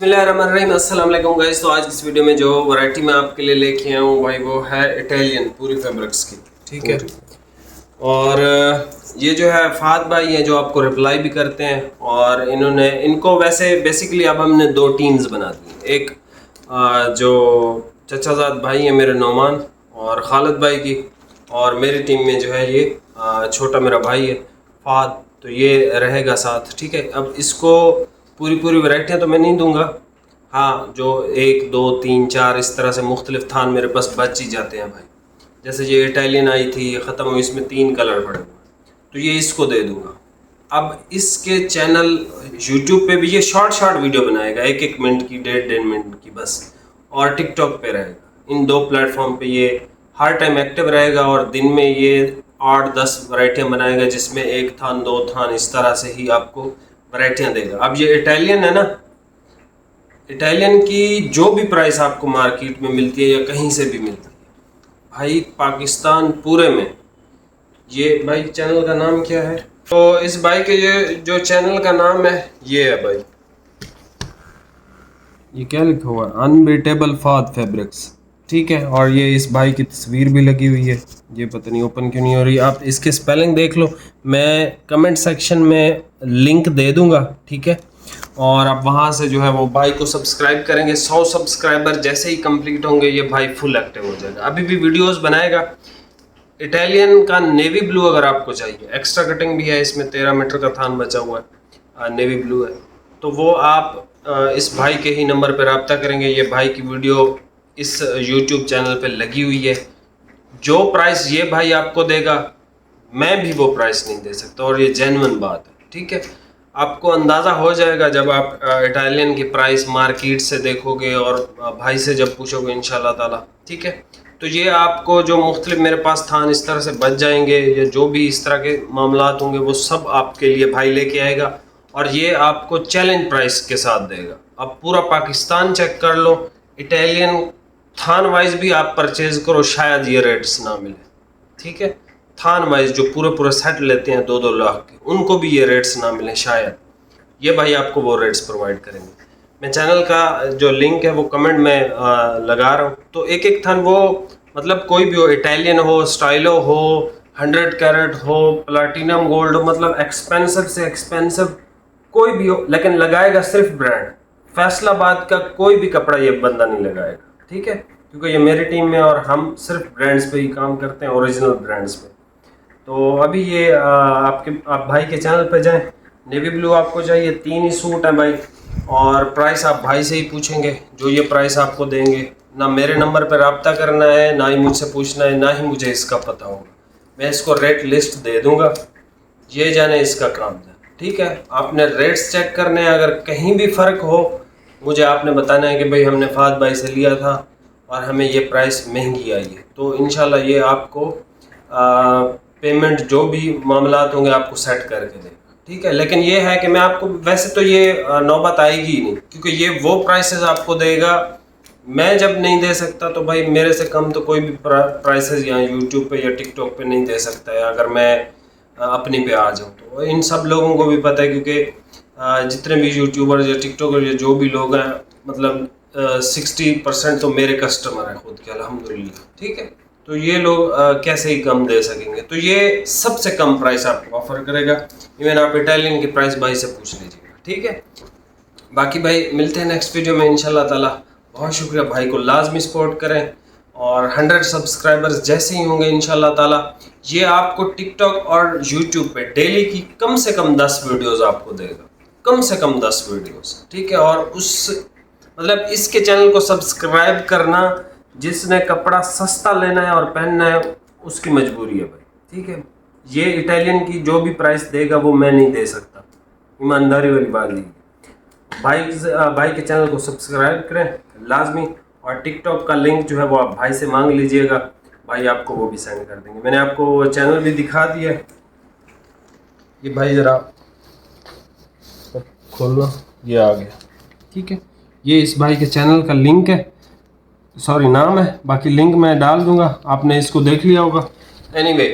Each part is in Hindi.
बिस्मिल्लाहिर्रहमानिर्रहीम, अस्सलाम वालेकुम गाइस। तो आज की इस वीडियो में जो वैरायटी मैं आपके लिए लेके आया हूँ भाई वो है इटालियन पूरी फैब्रिक्स की, ठीक है। और ये जो है फाद भाई हैं जो आपको रिप्लाई भी करते हैं, और इनको वैसे बेसिकली अब हमने दो टीम्स बना दी। एक जो चचाजाद भाई हैं मेरे नौमान और खालिद भाई की, और मेरी टीम में जो है ये छोटा मेरा भाई है फाद, तो ये रहेगा साथ, ठीक है। अब इसको पूरी वैरायटियाँ तो मैं नहीं दूंगा, हाँ जो 1 2 3 4 इस तरह से मुख्तलिफ थान मेरे पास बच ही जाते हैं भाई। जैसे ये इटालियन आई थी, ये ख़त्म हुई, इसमें 3 कलर पड़े हुए, तो ये इसको दे दूंगा। अब इसके चैनल यूट्यूब पे भी ये शॉर्ट वीडियो बनाएगा, 1 मिनट की, 1.5 मिनट की बस, और टिकटॉक पे रहेगा। इन 2 प्लेटफॉर्म पे ये हर टाइम एक्टिव रहेगा, और दिन में ये 8-10 वैरायटियाँ बनाएगा, जिसमें 1 थान 2 थान इस तरह से ही आपको वैरायटियाँ देगा। अब ये इटालियन है ना, इटालियन की जो भी प्राइस आपको मार्केट में मिलती है या कहीं से भी मिलती है भाई, पाकिस्तान पूरे में, ये भाई चैनल का नाम क्या है? तो इस भाई के ये जो चैनल का नाम है ये है भाई, ये क्या लिखा हुआ है, अनबीटेबल फाद फैब्रिक्स, ठीक है। और ये इस भाई की तस्वीर भी लगी हुई है, ये पता नहीं ओपन क्यों नहीं हो रही। आप इसके स्पेलिंग देख लो, मैं कमेंट सेक्शन में लिंक दे दूंगा, ठीक है। और आप वहाँ से जो है वो भाई को सब्सक्राइब करेंगे। 100 सब्सक्राइबर जैसे ही कंप्लीट होंगे ये भाई फुल एक्टिव हो जाएगा, अभी भी वीडियोस बनाएगा। इटालियन का नेवी ब्लू अगर आपको चाहिए, एक्स्ट्रा कटिंग भी है इसमें, 13 मीटर का थान बचा हुआ है, नेवी ब्लू है, तो वो आप इस भाई के ही नंबर पर रब्ता करेंगे। ये भाई की वीडियो इस यूट्यूब चैनल पे लगी हुई है। जो प्राइस ये भाई आपको देगा मैं भी वो प्राइस नहीं दे सकता, और ये जेन्युइन बात है, ठीक है। आपको अंदाज़ा हो जाएगा जब आप इटालियन की प्राइस मार्केट से देखोगे और भाई से जब पूछोगे इंशाल्लाह ताला, ठीक है। तो ये आपको जो मुख्तलिफ मेरे पास थान इस तरह से बच जाएंगे, या जो भी इस तरह के मामलात होंगे वो सब आपके लिए भाई लेके आएगा, और ये आपको चैलेंज प्राइस के साथ देगा। अब पूरा पाकिस्तान चेक कर लो, इटालियन थान वाइज भी आप परचेज करो, शायद ये रेट्स ना मिले, ठीक है। थान वाइज जो पूरे सेट लेते हैं 2-2 लाख के, उनको भी ये रेट्स ना मिले शायद, ये भाई आपको वो रेट्स प्रोवाइड करेंगे। मैं चैनल का जो लिंक है वो कमेंट में लगा रहा हूँ। तो एक थान वो मतलब कोई भी हो, इटालियन हो, स्टाइलो हो, 100 कैरेट हो, प्लाटिनम गोल्ड हो, मतलब एक्सपेंसिव से एक्सपेंसिव कोई भी हो, लेकिन लगाएगा सिर्फ ब्रांड। फैसलाबाद का कोई भी कपड़ा ये बंदा नहीं लगाएगा, ठीक है, क्योंकि ये मेरी टीम में और हम सिर्फ ब्रांड्स पे ही काम करते हैं, ओरिजिनल ब्रांड्स पे। तो अभी ये आप भाई के चैनल पे जाएं, नेवी ब्लू आपको चाहिए, 3 ही सूट हैं भाई, और प्राइस आप भाई से ही पूछेंगे, जो ये प्राइस आपको देंगे। ना मेरे नंबर पर रब्ता करना है, ना ही मुझसे पूछना है, ना ही मुझे इसका पता होगा, मैं इसको रेट लिस्ट दे दूंगा, ये जाने इसका काम है, ठीक है। आपने रेट्स चेक करने हैं, अगर कहीं भी फ़र्क हो मुझे आपने बताना है कि भाई हमने फाद भाई से लिया था और हमें ये प्राइस महंगी आई है, तो इंशाल्लाह ये आपको पेमेंट जो भी मामलात होंगे आपको सेट करके देगा, ठीक है। लेकिन ये है कि मैं आपको वैसे तो ये नौबत आएगी ही नहीं, क्योंकि ये वो प्राइसेस आपको देगा, मैं जब नहीं दे सकता तो भाई मेरे से कम तो कोई भी प्राइसेस यहाँ यूट्यूब पे या टिकटॉक पे नहीं दे सकता है, अगर मैं अपनी पे आ जाऊँ तो। इन सब लोगों को भी पता है, क्योंकि जितने भी यूट्यूबर या टिकटॉकर या जो भी लोग हैं, मतलब 60% तो मेरे कस्टमर हैं खुद के, अल्हम्दुलिल्लाह, ठीक है। तो ये लोग कैसे ही कम दे सकेंगे, तो ये सबसे कम प्राइस आपको ऑफर करेगा। इवन आप इटालियन की प्राइस भाई से पूछ लीजिएगा, ठीक है। बाकी भाई मिलते हैं नेक्स्ट वीडियो में इंशाल्लाह ताला। बहुत शुक्रिया, भाई को लाजमी सपोर्ट करें, और 100 सब्सक्राइबर्स जैसे ही होंगे इंशाल्लाह ताला ये आपको टिकटॉक और यूट्यूब पे डेली की कम से कम 10 वीडियोस आपको देगा, कम से कम 10 वीडियोस, ठीक है। और उस मतलब इसके चैनल को सब्सक्राइब करना, जिसने कपड़ा सस्ता लेना है और पहनना है उसकी मजबूरी है भाई, ठीक है। ये इटालियन की जो भी प्राइस देगा वो मैं नहीं दे सकता, ईमानदारी वाली बात नहीं। भाई के चैनल को सब्सक्राइब करें लाजमी, और टिकटॉक का लिंक जो है वो आप भाई से मांग लीजिएगा, भाई आपको वो भी सेंड कर देंगे। मैंने आपको वो चैनल भी दिखा दिया है, ये भाई ज़रा खोलना, ये आ गया, ठीक है। ये इस भाई के चैनल का लिंक है, सॉरी नाम है, बाकी लिंक मैं डाल दूंगा, आपने इसको देख लिया होगा। एनीवे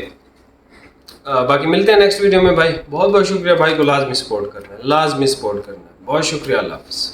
बाकी मिलते हैं नेक्स्ट वीडियो में भाई। बहुत बहुत शुक्रिया, भाई को लाजमी सपोर्ट करना है, लाजमी सपोर्ट करना है, बहुत शुक्रिया, अल्लाह हाफ़िज़।